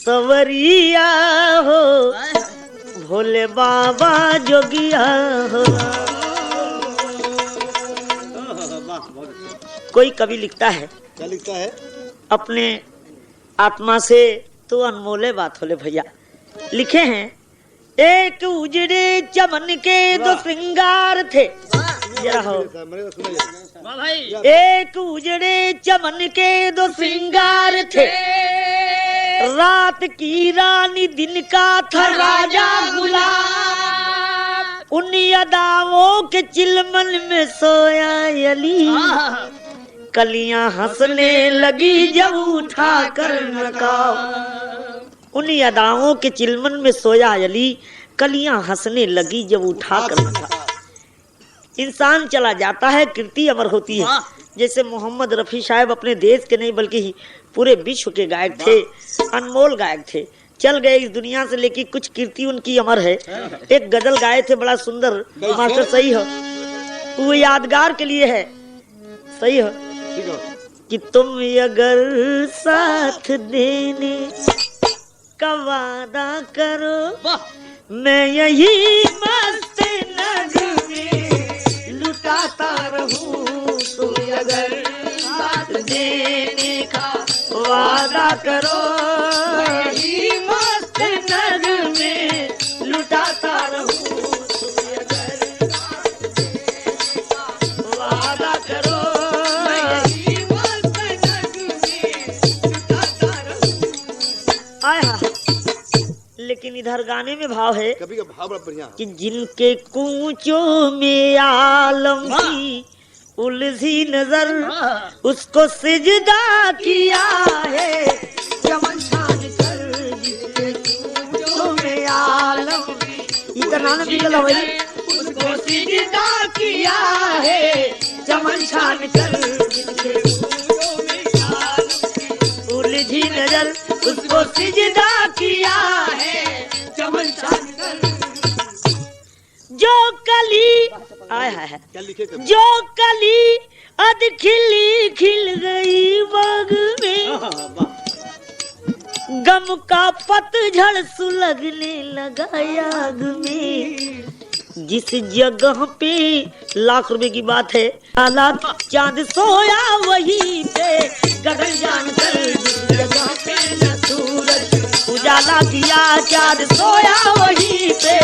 सवरिया हो, भोले बाबा जोगिया हो। कोई कवि लिखता है, क्या लिखता है? अपने आत्मा से तो अनमोले बात होले भैया। लिखे हैं, एक उजड़े चमन के दो श्रृंगार थे। जरा हो, एक उजड़े चमन के दो श्रृंगार थे, रात की रानी दिन का था राजा गुलाब। उन अदाओं के चिलमन में सोया अली, कलियां हंसने लगी जब उठा कर नकाब। उन अदाओं के चिलमन में सोया अली, कलियां हंसने लगी जब उठा कर नकाब। इंसान चला जाता है, कीर्ति अमर होती है। जैसे मोहम्मद रफी साहब अपने देश के नहीं बल्कि पूरे विश्व के गायक थे, अनमोल गायक थे। चल गए इस दुनिया से, लेकिन कुछ कीर्ति उनकी अमर है। एक गजल गाए थे बड़ा सुंदर, मास्टर सही हो, वो यादगार के लिए है। सही हो कि तुम अगर साथ देने का वादा करो, मैं यही मस्त नगमे लुटाता रहूं। तुम अगर साथ देने का वादा करो, यही मस्त नगमे लुटाता रहूं। तुम अगर साथ देने का वादा करो, लेकिन इधर गाने में भाव है, कभी का भाव बड़ा बढ़िया कि जिनके कूचों में आलम की उलझी नजर, उसको सिजदा किया है चमन छान कर। जिनके कूचों में आलम इतना न बिगला भाई, उसको सिजदा किया है चमन छान कर। जिनके कूचों में आलम की उलझी नजर, उसको सिजदा किया है चमन छान कर। जो कली आया है, जो कली अध खिली खिल गई बाग में, गम का पतझड़ सुलगने लगा आग में। जिस जगह पे लाख रुपए की बात है, चांद सोया वहीं पे गगन जानकर। जिस जगह पे न सूरज उजाला किया, चांद सोया वहीं पे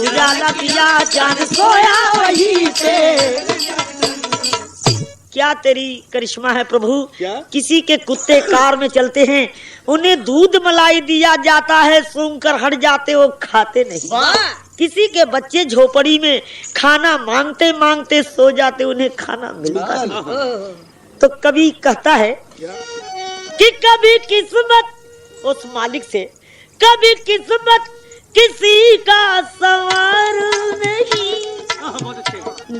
उजाला किया, चांद सोया वहीं पे। क्या तेरी करिश्मा है प्रभु। क्या? किसी के कुत्ते कार में चलते हैं, उन्हें दूध मलाई दिया जाता है, सूंघ कर हट जाते, वो खाते नहीं। किसी के बच्चे झोपड़ी में खाना मांगते मांगते सो जाते, उन्हें खाना मिलता नहीं। तो कभी कहता है कि कभी किस्मत उस मालिक से, कभी किस्मत किसी का सवार नहीं,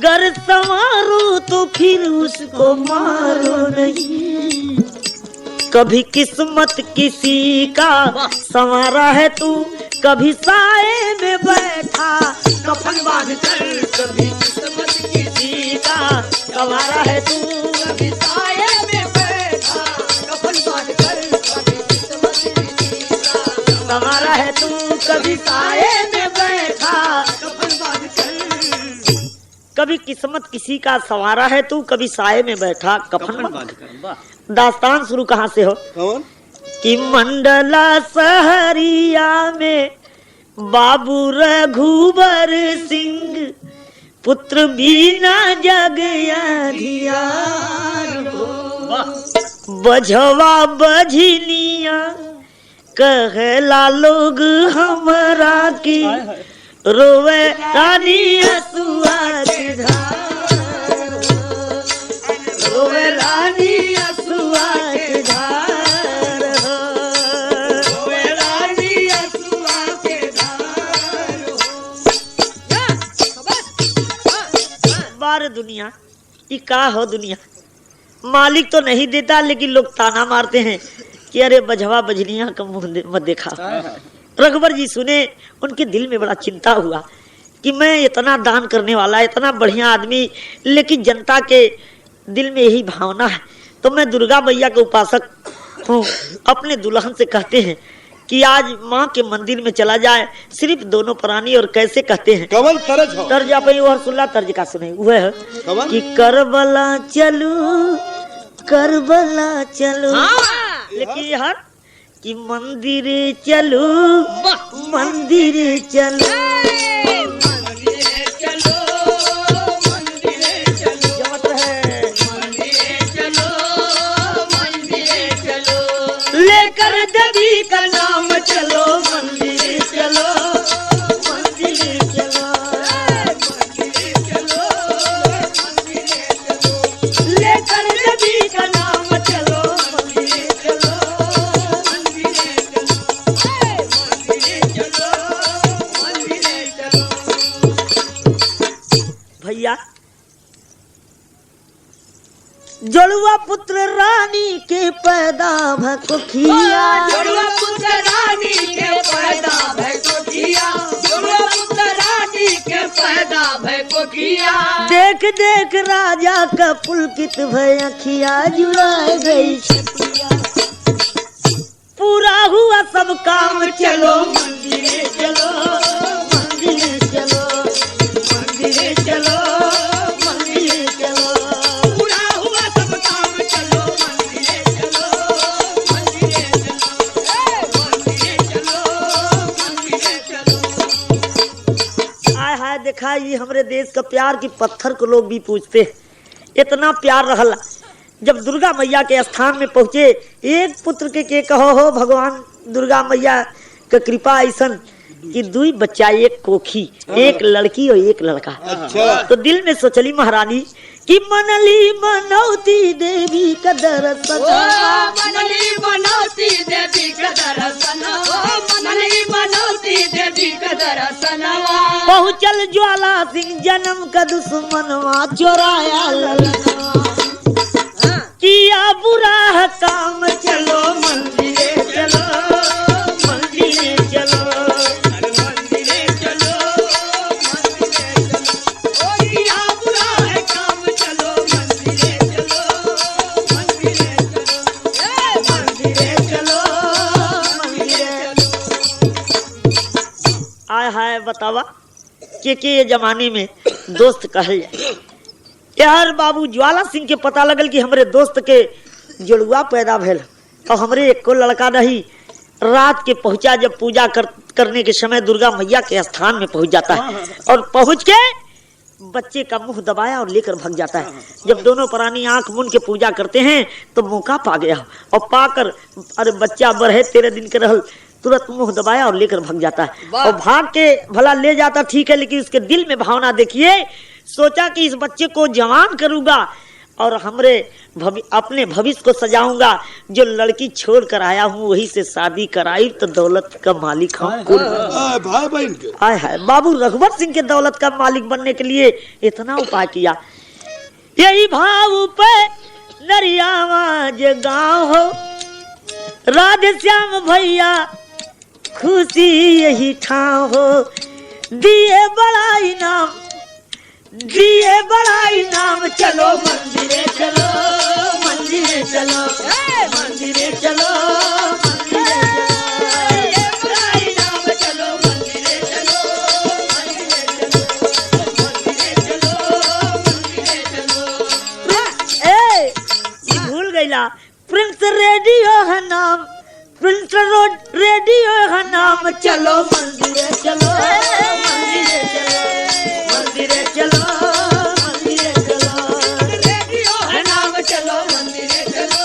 गर संवारो तो फिर उसको मारो नहीं। कभी किस्मत किसी का संवारा है तू, कभी साए में बैठा कफन बांध कर। कभी किस्मत किसी का संवारा है तू, कभी साए में बैठा कफन बांध कर। कभी किस्मत किसी का संवारा है तू, कभी साए में बैठा कफन बांध कर। कभी किस्मत किसी का संवारा है तू, कभी साए में बैठा कफन बांध कर। दास्तान शुरू कहाँ से हो? कौन? कि मंडला सहरिया में बाबू रघुबर सिंह, पुत्र बिना जग अधियार हो। बझवा बझनिया कहला लोग हमरा की, रोवे रानी असुआ के धार। रोवे रानी असुआ के धार, रोवे रानी असुआ के धार। बार दुनिया ये का हो दुनिया, मालिक तो नहीं देता, लेकिन लोग ताना मारते हैं कि अरे बझवा बजनिया का मुंह मत देखा। रघुबर जी सुने, उनके दिल में बड़ा चिंता हुआ कि मैं इतना दान करने वाला, इतना बढ़िया आदमी, लेकिन जनता के दिल में यही भावना है, तो मैं दुर्गा मैया के उपासक हूँ। अपने दुल्हन से कहते हैं कि आज माँ के मंदिर में चला जाए, सिर्फ दोनों प्राणी। और कैसे कहते हैं, कवन तरज हो तर्ज आप वो सुल्ला तर्ज का सुने हुए है कि करबला चलू करबला चलू। लेकिन यार कि मंदिरे चलू मंदिरे चलू लेकर देवी का नाम चलो मंदिर चलो मंदिर चलो लेकर देवी का नाम चलो मंदिर चलो भैया। जोड़ुआ पुत्र रानी के पैदा भकोखिया, जोड़ुआ पुत्र रानी के पैदा भकोखिया, जोड़ुआ पुत्र रानी के पैदा भकोखिया। देख देख राजा का पुलकित भय अखिया जुड़ा गई छतिया। पूरा हुआ सब काम चलो मंदिरे चलो मंदिरे चलो मंदिरे चलो मंदिरे चलो। देखा ये हमरे देश का प्यार की पत्थर को लोग भी पूछते हैं, इतना प्यार रहला। जब दुर्गा मैया के स्थान में पहुंचे, एक पुत्र के कहो हो भगवान दुर्गा मैया का कृपा ऐसन कि दुई बच्चा, एक कोखी, एक लड़की और एक लड़का। अच्छा। तो दिल में सोचली महारानी कि मनली मनौती देवी का दर्शन, मनली मनौती देवी का दर्शन, मनली मनौती देवी का दर्शन। पहुँचल ज्वाला सिंह जन्म का दुश्मनवा चोराया ललनवा। किया बुरा काम चलो मंदिरे चलो मंदिरे चलो मंदिरे चलो मंदिरे चलो। किया बुरा काम चलो मंदिरे चलो मंदिरे चलो मंदिरे चलो मंदिरे चलो। आय हाय बतावा के ये जमाने में दोस्त कहल जाए। यार बाबू ज्वाला सिंह के पता लगल कि हमरे दोस्त के जुड़ुआ पैदा भेल और हमरे एक को लड़का नहीं। रात के पहुंचा, जब पूजा करने के समय दुर्गा मैया के स्थान में पहुंच जाता है और पहुंच के बच्चे का मुंह दबाया और लेकर भाग जाता है। जब दोनों प्राणी आंख मूंद के पूजा करते हैं तो मौका पा गया और पाकर अरे बच्चा बढ़े 13 दिन के रहल, तुरंत मुंह दबाया और लेकर भाग जाता है। और भाग के भला ले जाता ठीक है, लेकिन उसके दिल में भावना देखिए, सोचा कि इस बच्चे को जवान करूंगा और हमरे अपने भविष्य को सजाऊंगा। जो लड़की छोड़ कर आया हूँ वही से शादी कराई तो दौलत का मालिक हूँ। भाई बहन के आय हाय बाबू रघुवर सिंह के दौलत का मालिक बनने के लिए इतना उपाय किया। यही भाव पे नरियावाज गाँव हो, राधे श्याम भैया खुशी यही ठाव हो। दिए बड़ा इनाम दिए बड़ा इनाम चलो मंदिरे चलो मंदिरे चलो मंदिरे चलो मंदिरे चलो मंदिरे चलो मंदिरे चलो मंदिरे चलो। ए भूल गईला, प्रिंस रेडियो है नाम, प्रिंस रेडियो है नाम चलो मंदिरे चलो मंदिरे चलो मंदिरे चलो मंदिरे चलो। रेडियो है नाम चलो मंदिरे चलो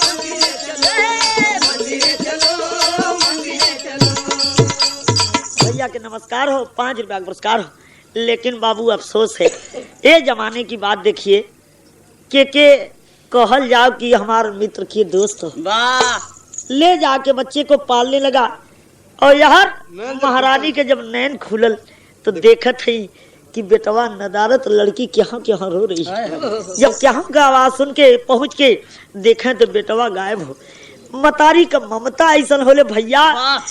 मंदिरे चलो मंदिरे चलो मंदिरे चलो। भैया के नमस्कार हो, 5 रुपया का पुरस्कार हो। लेकिन बाबू अफसोस है, ये जमाने की बात देखिए के कहल जाओ कि हमारे मित्र की दोस्त हो, ले जाके बच्चे को पालने लगा। और यार महारानी के जब नैन खुलल तो देखत है कि बेटवा नदारत लड़की क्या रो रही है। जब क्या का आवाज सुन के पहुंच के देखें तो बेटवा गायब हो। मतारी का ममता ऐसा होले भैया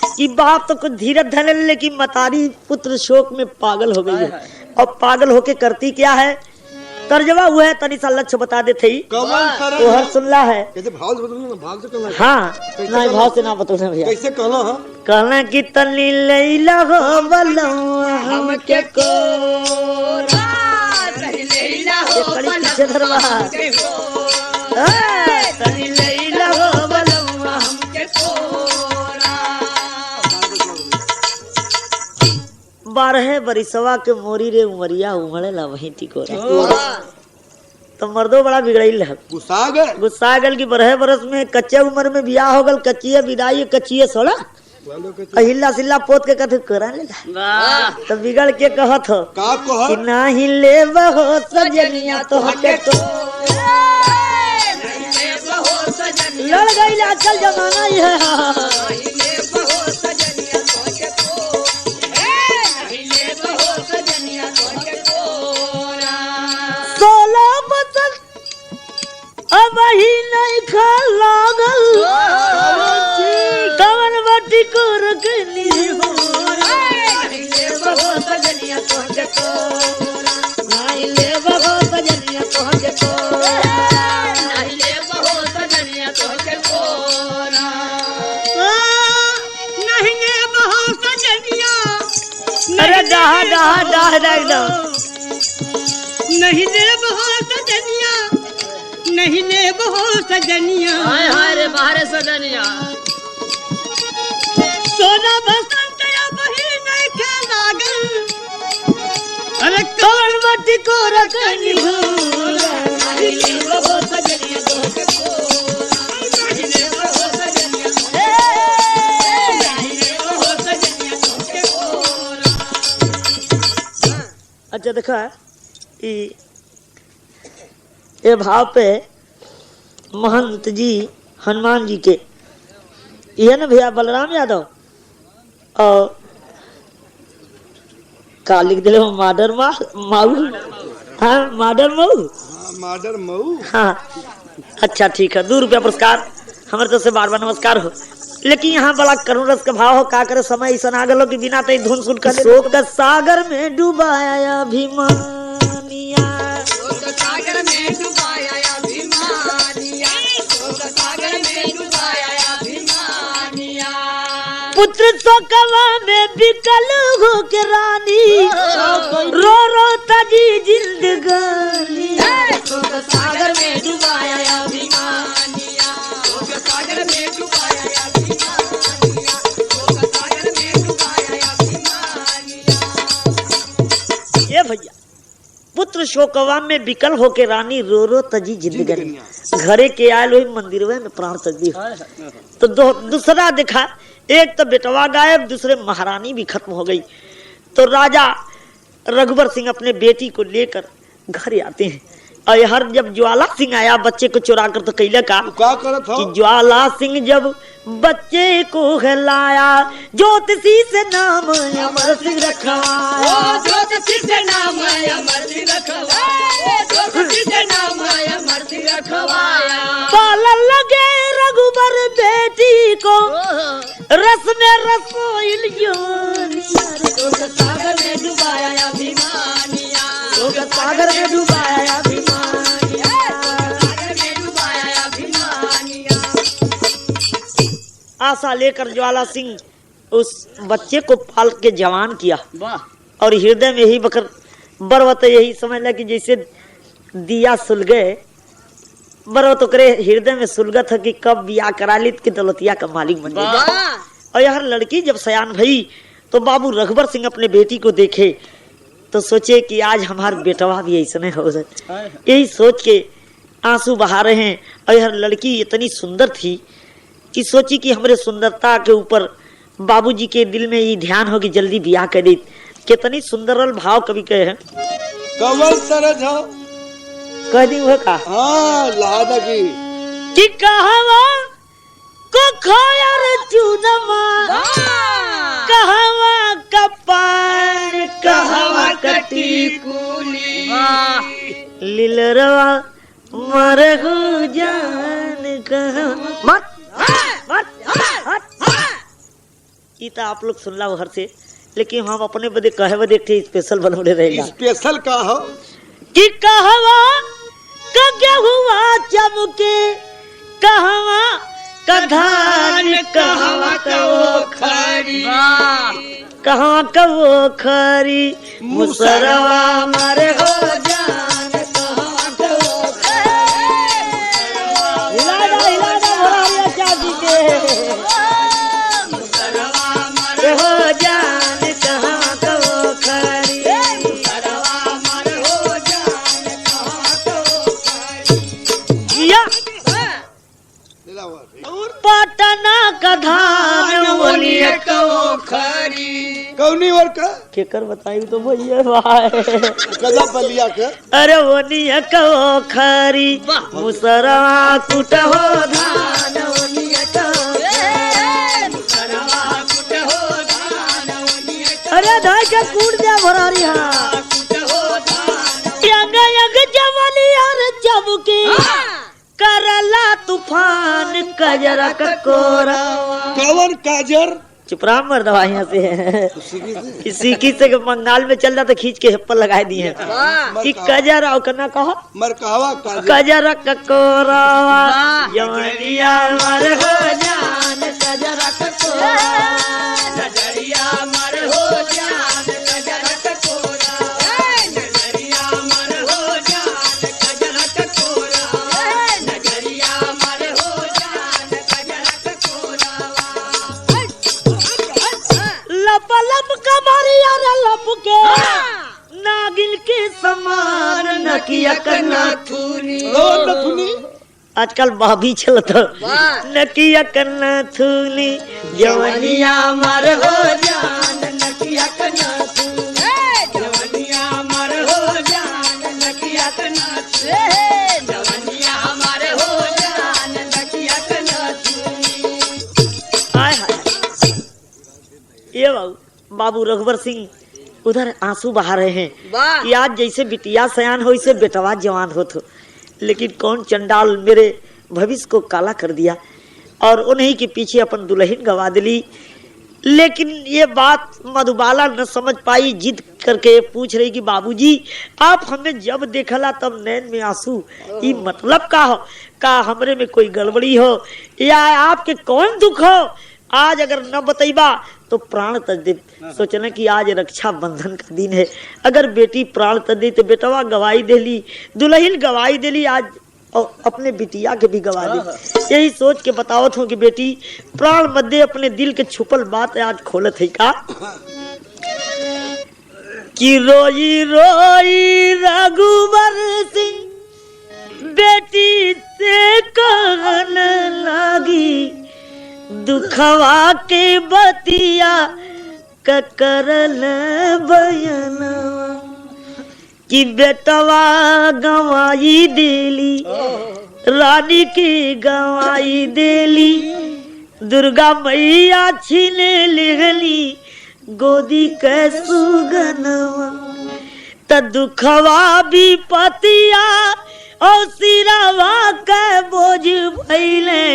कि बाप तो कुछ धीरज धरे, लेकिन मतारी पुत्र शोक में पागल हो गई है। और पागल होके करती क्या है तर्जमा हुआ है तनी सा लक्ष्य बता देते ही कमल तरह वो हर सुनला है। कैसे भाव से बदलना, भाव से करना। हाँ नहीं भाव से ना बतौना भैया। कैसे कहना है? कहना कि तनी लैला हो बलवा हमके को पीछे धरवा तनी लैला हो बलवा हमके को 12 बरिसवा के मोरी रे उमरिया उमड़े ला वही टिकोरा। तो मर्दो बड़ा बिगड़ैल है, गुस्सा गल की 12 बरस में कच्चे उम्र में बियाह हो गल, कच्चिए विदाई कच्चिए सोड़ा हिल्ला सिल्ला पोत के कथे करा लेला। तो बिगड़ के कहत हो कि नाही लेब हो सजनिया तो हटे तो लड़ गई आजकल जमाना ही है। 16 बचल अब ही नहीं खा लागल कवन बटी को रखनी हो सजनिया तो देखो नहीं ले बहो सजनिया तो देखो नहीं ले बहो सजनिया तो देखो नहीं ले बहो सजनिया। अरे डाह डाह डाह एकदम नहीं ले बहो सजनिया नहीं ले बहो सजनिया। हाय हाय रे बाहर सजनिया सोना बसंत या बही नहीं के लागल अरे कवन मट्टी को रखनी हो नहीं ले बहो सजनिया तो को नहीं ले बहो सजनिया नहीं ले बहो सजनिया तो को। अच्छा देखा ये भाव पे महंत जी हनुमान जी के ये ना भैया बलराम यादव और का लिख दिले माडर माऊ। हाँ माडर मऊ हाँ अच्छा ठीक है 2 रुपया पुरस्कार हमारे तरफ से बार-बार नमस्कार हो। लेकिन यहाँ बड़ा करुण रस का भाव हो का करे समय ऐसा आ गलो कि बिना तई धुन सुन कर शोक का सागर में डुबाया अभिमानिया सागर में डुबाया अभिमानिया सागर में डुबाया अभिमानिया पुत्र शोकवा में बिकल हो के रानी रो रो तजी जिंदगानी सागर में डुबाया अभिमानिया सागर में डुबाया अभिमानिया सागर में डुबाया अभिमानिया। ये भैया पुत्र शोकवा में बिकल होके रानी रो रो तजी जिंदगानी घरे के आयल हुई मंदिरवे में प्राण तक दी। तो दूसरा देखा एक तो बेटवा गायब दूसरे महारानी भी खत्म हो गई। तो राजा रघुवर सिंह अपने बेटी को लेकर घर आते हैं और हर जब ज्वाला सिंह आया बच्चे को चुरा कर तो कैला का कि ज्वाला सिंह जब बच्चे को लाया ज्योतिषी से नाम अमर सिंह रखवाया ज्योतिषी से नाम अमर सिंह रखवाया ज्योतिषी से नाम अमर सिंह रखवाया पालन लगे रघुवर बेटी को रस में रसोइल सागर में डुबाया अभिमानिया सागर में डुबाया अभिमानिया सागर में डुबाया अभिमानिया। आशा लेकर ज्वाला सिंह उस बच्चे को पाल के जवान किया और हृदय में ही बकर बरवत यही समझ ला कि जैसे दिया सुलगे बरवत करे हृदय में सुलगत है कि कब बिया करा ली कि दौलतिया का मालिक बन जाए। और यह लड़की जब सयान भई तो बाबू रघुवर सिंह अपने बेटी को देखे तो सोचे कि आज हमारा बेटवा भी ऐसा नहीं हो जाए। यही सोच के आंसू बहा रहे हैं। और यह लड़की इतनी सुंदर थी कि सोची कि हमारे सुंदरता के ऊपर बाबूजी के दिल में ये ध्यान हो कि जल्दी ब्याह कर दी। कितनी सुंदर भाव कवि कहे हैं कमल सरज हो कह दी हुए का लादा की कि कहवा को खोया रे चूनमा कहवा का पान कहवा कटी कुली लीलरवा मरहु जान कह मत इता आप लोग सुन ला हर से। लेकिन हम अपने बदे कहे बदे स्पेशल बनौले रहेगा। स्पेशल का हो कि कहवा का क्या हुआ चमके, कहवा का धान, कहवा का वो खरी कहवा का वो खरी, मुसरवा मारे हो जान, कहवा का वो खरी। हिला दो भोरिया चाची के, मुसरवा मारे हो जान, कहवा का वो खरी। मुसरवा मारे हो जान, कहवा का वो खरी। या दिलावर पटना का धान ओनिए को खरी कौनी वर का केकर बताई तो भैया भाई। कदा बलिया के अरे ओनिया को खरी, मुसरवा कुट हो धान, ओनिया को मुसरवा कुट हो धान ओनिए अरे धाय के कूट जा भरारी हा, कुट हो धान यंग यंग जवानी और चमकी, करला तूफान कजरा का कोरा। कवन काजर चुप रहा मर दवा यहाँ से किसी से बंगाल में चल जाता खींच के हेप्पल लगाए दिए हैं कि कजरा और कना कहा मरकावा काजर कजरा ककोरावा, जवानिया मर हो जान, कजरा ककोरा। नजरिया मर हो जान कजरा ककोरा नजरिया मर हो जान कजरा ककोरा नजरिया मर हो जान कजरा ककोरा लप लप कमरिया रे लप के, नागिन के समान नकिया कन्ना। थूरी रो नथुनी आजकल भाभी चलता नकिया कन्ना थूली, जवानिया मर हो जान, नकिया कन्ना थूली। जवनिया मर हो जान नकिया कना जवनिया मर हो जान नकिया कना हाय हाय ये बाबू रघुवर सिंह उधर आंसू बहा रहे हैं कि आज जैसे बिटिया सयान हो वैसे बेटवा जवान हो तो, लेकिन कौन चंडाल मेरे भविष्य को काला कर दिया और उन्हीं के पीछे अपन दुल्हन गवा दिली। लेकिन ये बात मधुबाला न समझ पाई, जिद करके पूछ रही कि बाबूजी आप हमें जब देखला तब नैन में आंसू, ये मतलब का हो, का हमरे में कोई गड़बड़ी हो या आपके कौन दुख हो। आज अगर न बतैबा तो प्राण तज दे। सोचना कि आज रक्षा बंधन का दिन है, अगर बेटी प्राण तज दे तो बेटवा गवाही देली, दुल्हन गवाही देली, आज और अपने बिटिया के भी गवा दी। यही सोच के बतावत हूँ कि बेटी प्राण मध्य अपने दिल के छुपल बात आज खोलत है का कि रोई रोई रघुवर सिंह बेटी से कहन लागी, दुखवा के बतिया ककरल बयनवा, कि बेटवा गवाई देली, रानी की गवाई देली, दुर्गा मैया छीन लेगली गोदी के सुगनवा। त दुखवा भी पतिया और सिरावा के बोझ भइले,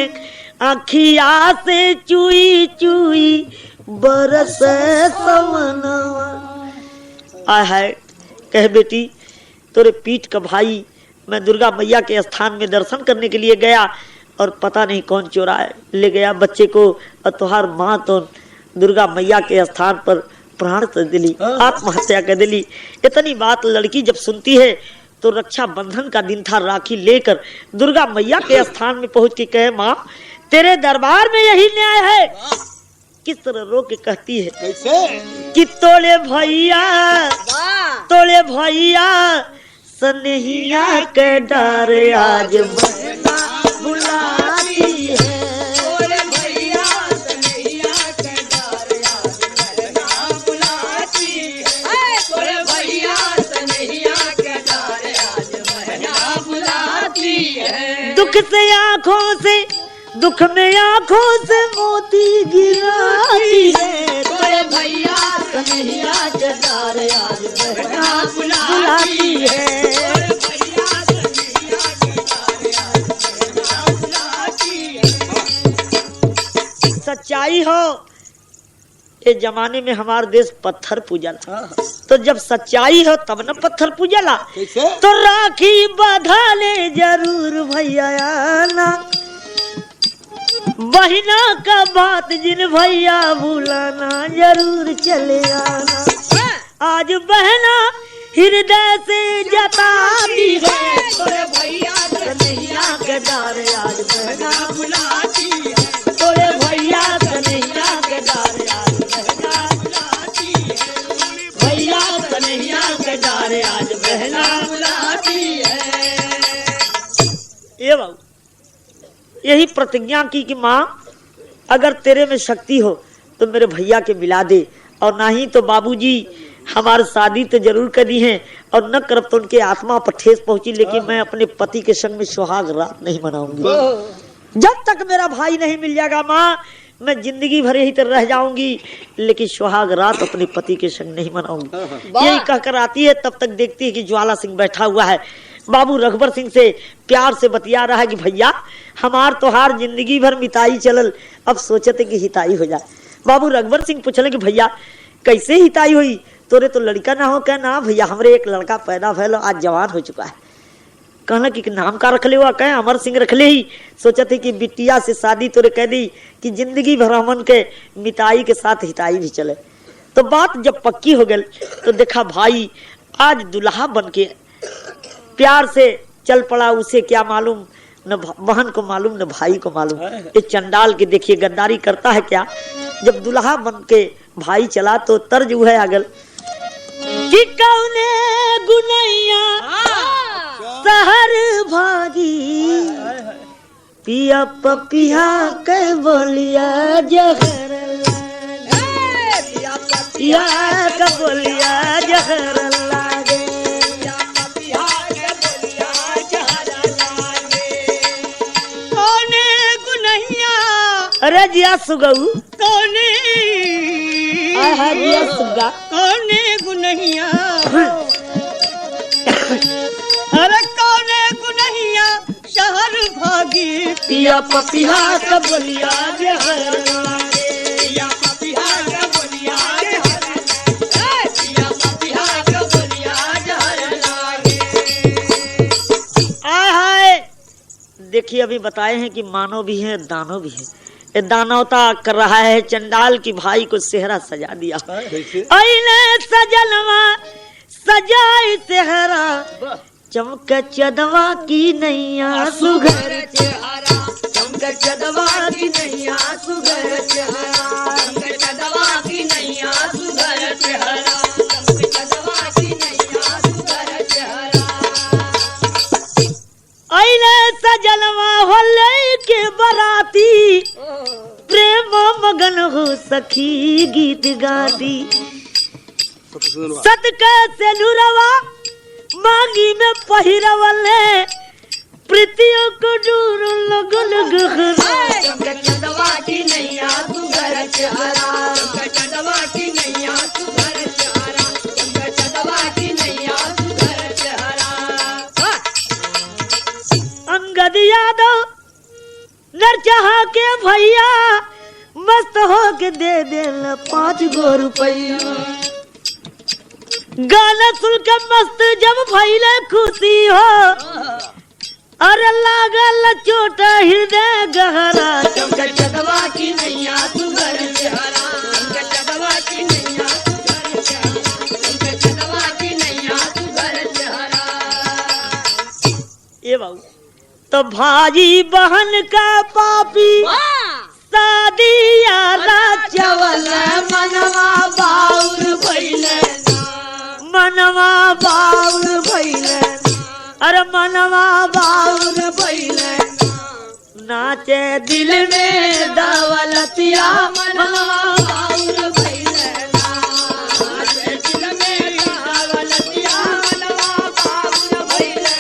आखिया से चुई चुई बरस समनवा। आय हाय कह बेटी तोरे पीठ का भाई मैं दुर्गा मैया के स्थान में दर्शन करने के लिए गया और पता नहीं कौन चोरा ले गया बच्चे को, और तुहार माँ तो दुर्गा मैया के स्थान पर प्राण तो दिली, आत्महत्या कर दिली। इतनी बात लड़की जब सुनती है तो रक्षा बंधन का दिन था, राखी लेकर दुर्गा मैया के स्थान में पहुंच के कहे माँ तेरे दरबार में यही न्याय है। किस तरह रो के कहती है कैसे कि तोले भैया सनहिया के डर आज बहना बुलाती है। तोरे भैया सनैया के डर आज बहना बुलाती है। तोरे भैया सनैया के डर आज बहना बुलाती है। दुख से आंखों से दुख में आंखों से मोती गिराती है। तोरे भैया सनहिया के डर आज बहना बुलाती बुलाती है। तोरे भैया सनैया के डर आज बहना बुलाती है। सच्चाई हो ये जमाने में हमार देश पत्थर पूजला, तो जब सच्चाई हो तब न पत्थर पूजला। कैसे? तो राखी बंधा ले जरूर भैया आना, बहिना का बात जिन भैया भूलाना जरूर चले आना। आज बहना हृदय से जताती है तोरे भैया कन्हैया के डार, आज बहना बुलाती है, तोरे भैया कन्हैया के डार, आज बहना बुलाती है, भैया कन्हैया के डार, आज बहना। बुलाती है। ये बाबू यही प्रतिज्ञा की कि माँ अगर तेरे में शक्ति हो तो मेरे भैया के मिला दे, और ना ही तो बाबूजी हमारी शादी तो जरूर करी है और न करब तो उनके आत्मा पर ठेस पहुंची, लेकिन मैं अपने पति के संग में सुहाग रात नहीं मनाऊंगी। जब तक मेरा भाई नहीं मिल जाएगा माँ मैं जिंदगी भर यही तरह रह जाऊंगी, लेकिन सुहाग रात अपने पति के संग नहीं मनाऊंगी। यही कहकर आती है, तब तक देखती है कि ज्वाला सिंह बैठा हुआ है। बाबू रघुबर सिंह से प्यार से बतिया रहा है कि भैया हमार तोहार जिंदगी भर मिताई चलल, अब सोचते कि हिताई हो जाए। बाबू रघुबर सिंह पूछले कि भैया कैसे हिताई हुई, तोरे तो लड़का ना हो। क्या ना भैया हमरे एक लड़का पैदा भैलो, आज जवान हो चुका है। कहना कि नाम का रख ले हुआ, कहे अमर सिंह रख ले ही। सोचते कि बिटिया से शादी तोरे कह दी कि जिंदगी भर हमन के मिताई के साथ हिताई भी चले। तो बात जब पक्की हो गई तो देखा भाई आज दुल्हा बन के प्यार से चल पड़ा। उसे क्या मालूम, न बहन को मालूम न भाई को मालूम। ये चंडाल के देखिए गद्दारी करता है क्या। जब दुल्हा बन के भाई चला तो तर्ज है अगल कि कौने गुनैया शहर भागी, पिया पपिया के बोलिया जहर पिया का बोलिया जहर लागे, अरे जिया सुगऊ कौने जिया सुगा कौने गुनहिया, अरे कौने गुनहिया शहर भागी, पिया पपिया का बोलिया जहर लागे, पिया पपिया का बोलिया जहर लागे, पिया पपिया का बोलिया जहर लागे। आय हाय देखिए अभी बताए हैं कि मानव भी है दानव भी है। ये दानवता कर रहा है चंडाल की भाई को सेहरा सजा दिया। अइले सजनवा सजाई सेहरा, चमक चदवा की नैया सुघर चेहरा, चमक चदवा की नैया सुघर चेहरा, चमक चदवा की नैया सुघर चेहरा, चमक चदवा की नैया सुघर चेहरा। अइले सजनवा होले के बराती, प्रेम मगन हो सखी गीत गाती, सदका से नुरवा मांगी में पहिरवले, प्रीतियों को दूर लगन गहरा, चमक चदवा की नैया सुघर चेहरा, चमक चदवा की नैया सुघर चेहरा, चमक चदवा की नैया सुघर चेहरा। अंगद यादव नरचहा के भैया मस्त हो के दे देल 5 गो रुपया, गाना सुन के मस्त जब भैले खुशी हो, अरे लागल चोट हृदय गहरा, चमक चदवा की नैया सुघर चेहरा, चमक चदवा की नैया सुघर चेहरा, चमक चदवा की नैया सुघर चेहरा। ये बाबू तो भाई बहन का पापी शादी यारा चवल, मनवा बाउर भइले मनवा बाउर भइले, अरे मनवा बाउर भइले नाचे दिल दिल में में दौलतिया, मनवा बाउर भइले नाचे दिल में दौलतिया, मनवा बाउर भइले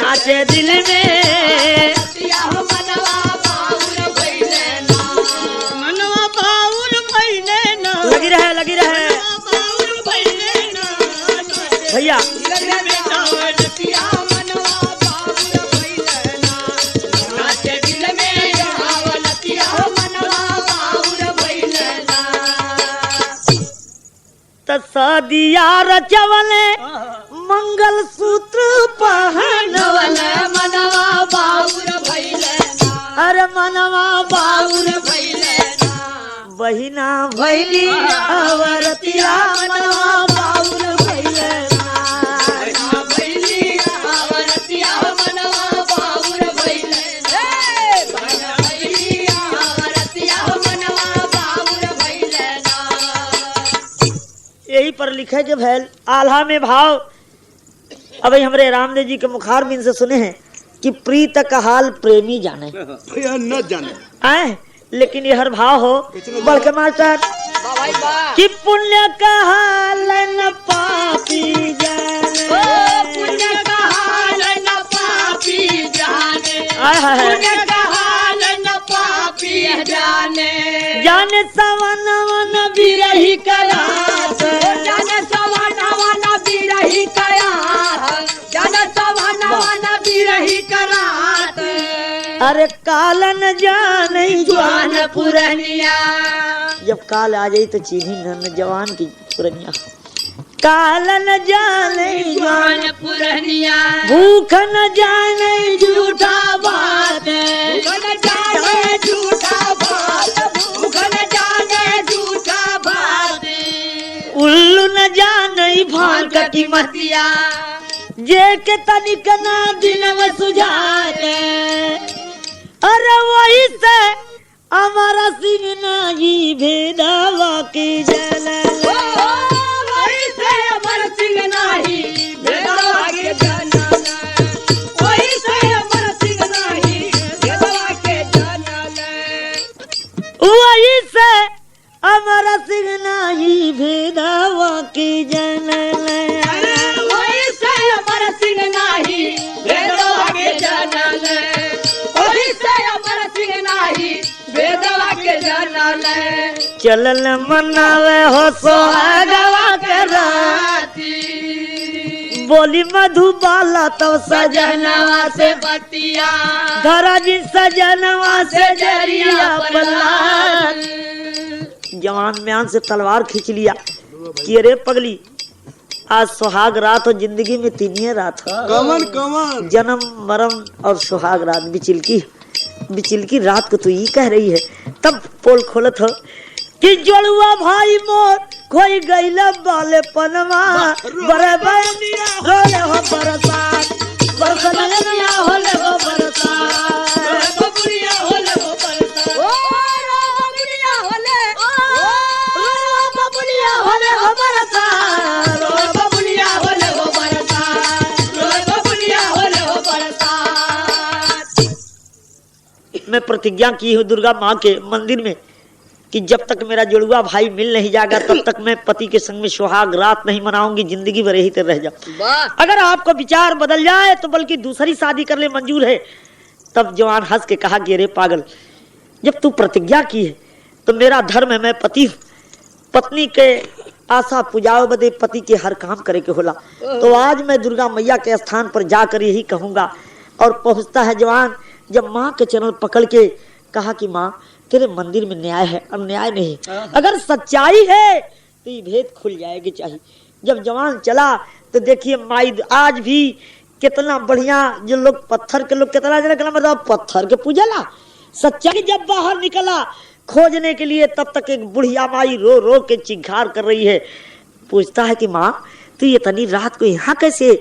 नाचे दिल में मनवा बाउर भइले मनवा बाउर भइले ना, लगी रहे बाउर भइले ना भैया। तसदिया रचवले मंगल सूत्र पहनवल मनवा बाउर भइले ना अरे मनवा बाउर भइले ना बहिना भैली अवरतिया मनवा बाउर भैले ना भइली आवरतिया मनवा बाउर भइले हे भइली आवरतिया मनवा बाउर भइले ना। यही पर लिखे के भैल आल्हा में भाव। अब हमरे रामदेव जी के मुखार बिन से सुने हैं कि प्रीत का हाल प्रेमी जाने भैया न जाने आए, लेकिन ये हर भाव हो बढ़ के मास्टर भाई बा कि पुण्य का हाल न पापी जाने पुण्य का हाल न पापी जाने आय हाय हाय। पुण्य का हाल न पापी जाने जाने सवन वन बिरही करात जन सवनवन बिरही करात जन सवनवन बिरही करात अरे काल न जाने जवान जवान पुरनिया जब काल आ जाई तो चीनी न जवान की पुरनिया काल न जाने जवान जवान पुरनिया भूख न जाने झूठा बात भूखन जाने झूठा बात भूखन जाने झूठा बात उल्लू न जाने भान का कीमत मतिया जे के तनिक ना दिनव सुझाते अरे वही से हमारा सिंह नाही भेदावा के जलल वही से अमर सिंह नाही भेदवा के जनल वही से अमर सिंह नाही भेदवा के जनल वही से हमारा सिंह नाही भेदावा के जलल वही से अमर सिंह नाही भेदवा के जनल वही से अमर सिंह नाही भेदवा के जनल चलल मनावे हो सोहागवा के रात बोली मधुबाला तो सजनवा से बतिया धरा जी सजनवा से जरिया पलान जवान म्यान से तलवार खींच लिया कि अरे पगली आज सुहाग रात हो जिंदगी में तीन ही रात हो कमन कमन जन्म मरण और सुहाग रात बिचिलकी रात को तू ही कह रही है। तब पोल खोलत हो कि जोड़ुआ भाई मोर खोई गईला बाले पनवा बराबर होले हो बरसात बरसनिया होले हो बरसात बबुलिया होले हो बरसात ओ बबुलिया होले बबुलिया होले हो बरसात बबुलिया होले हो बरसात बबुलिया होले हो बरसात। मैं प्रतिज्ञा की हूँ दुर्गा माँ के मंदिर में कि जब तक मेरा जुड़वा भाई मिल नहीं जाएगा तब तक मैं पति के संग में सुहाग रात नहीं मनाऊंगी, जिंदगी भर यही रह जाऊं। अगर आपको विचार बदल जाए तो बल्कि दूसरी शादी कर ले मंजूर है। तब जवान हंस के कहा कि अरे पागल, जब तू प्रतिज्ञा की है तो मेरा धर्म है, मैं पति हूं, पत्नी के आशा पुजाओ बदे पति के हर काम करे के होला। तो आज मैं दुर्गा मैया के स्थान पर जाकर यही कहूंगा। और पहुंचता है जवान, जब माँ के चरण पकड़ के कहा कि माँ तेरे मंदिर में न्याय है, अन्याय नहीं, अगर सच्चाई है तो ये भेद खुल जाएगी चाहिए। जब जवान चला तो देखिए माई आज भी कितना बढ़िया, जो लोग पत्थर के लोग कितना मतलब पत्थर के पूजला, सच्चाई जब बाहर निकला खोजने के लिए तब तक एक बुढ़िया माई रो रो के चिंगार कर रही है। पूछता है कि माँ तू ये इतनी रात को यहाँ कैसे?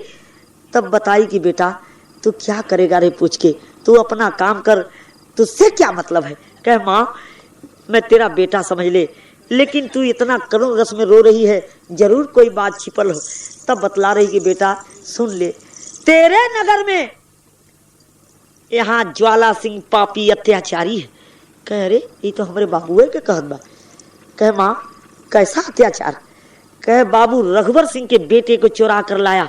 तब बताई कि बेटा तू क्या करेगा रे, पूछ के तू अपना काम कर, तुझसे क्या मतलब है। कह माँ मैं तेरा बेटा समझ ले, लेकिन तू इतना करुण रस में रो रही है, जरूर कोई बात छिपल हो। तब बतला रही कि बेटा सुन ले, तेरे नगर में यहाँ ज्वाला सिंह पापी अत्याचारी है। कह रे ये तो हमारे बाबुए के कहत बा। कह माँ कैसा अत्याचार? कह बाबू रघुवर सिंह के बेटे को चुरा कर लाया,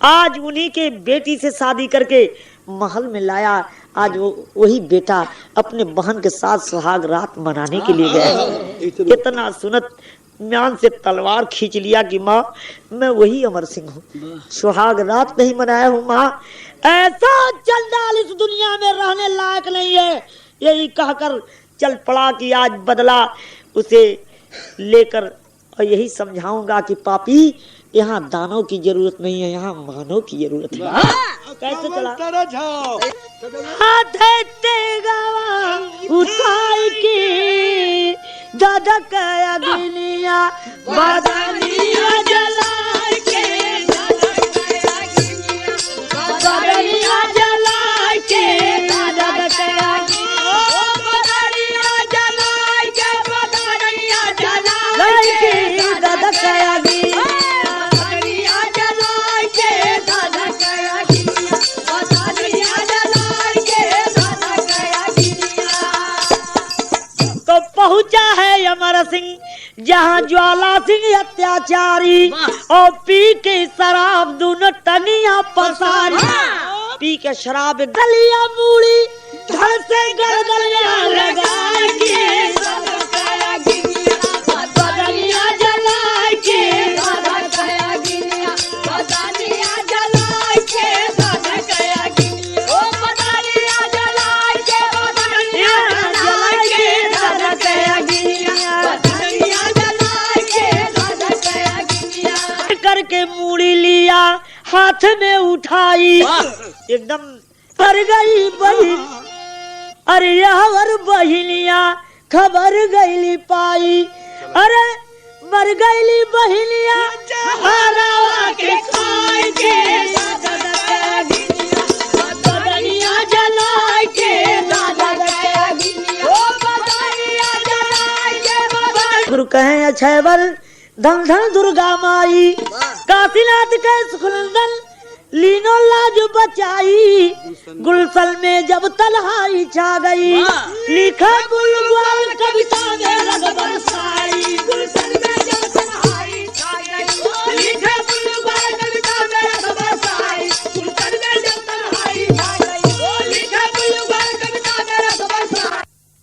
आज उन्हीं के बेटी से शादी करके महल में लाया। आज वही बेटा अपने बहन के साथ सुहाग रात मनाने के लिए गया। इतना सुनत म्यान से तलवार खींच लिया कि माँ मैं वही अमर सिंह हूँ, सुहाग रात नहीं मनाया हूँ। माँ ऐसा चंडाल इस दुनिया में रहने लायक नहीं है। यही कहकर चल पड़ा कि आज बदला उसे लेकर और यही समझाऊंगा कि पापी यहाँ दानों की जरूरत नहीं है, यहाँ मानव की जरूरत है। कैसे चला? तेरा झाओ हाथे ते गवा उठाई के दादा कया गिनिया बादलिया जला के दादा कया गिनिया बादलिया जला के दादा कया ओ बादलिया जला के बादलिया जला के दादा कया गिनिया बादलिया जला के दादा कया गिनिया बादलिया जला के दादा कया गिनिया। तो पहुंचा है अमर सिंह जहाँ ज्वाला सिंह अत्याचारी और पी के शराब दोनों तनिया पसारी। पी के शराब गलिया मूड़ी धड़ से गर्दनिया लगा के बदलिया जला के दादा कया गिनिया बदलिया जला के दादा कया गिनिया ओ बदलिया जला के बदलिया जला के दादा कया गिनिया बदलिया जला के दादा कया गिनिया करके मूड़ी लिया हाथ में उठाई एकदम पर गई बहिन अरे यावर बहिनिया खबर गईली पाई अरे मर गईली बहिनिया हरावा के खाई के दादा कया गिनिया बदलिया जला के दादा कया गिनिया ओ बदलिया जला के गुरु कहे अछैबर धन धन दुर्गा माई काशीनाथ के सुखनंदन लीनो लाज बचाई गुलशन में जब तन्हाई छा गई लिखा बुलबुल कविता में रंग बरसाई।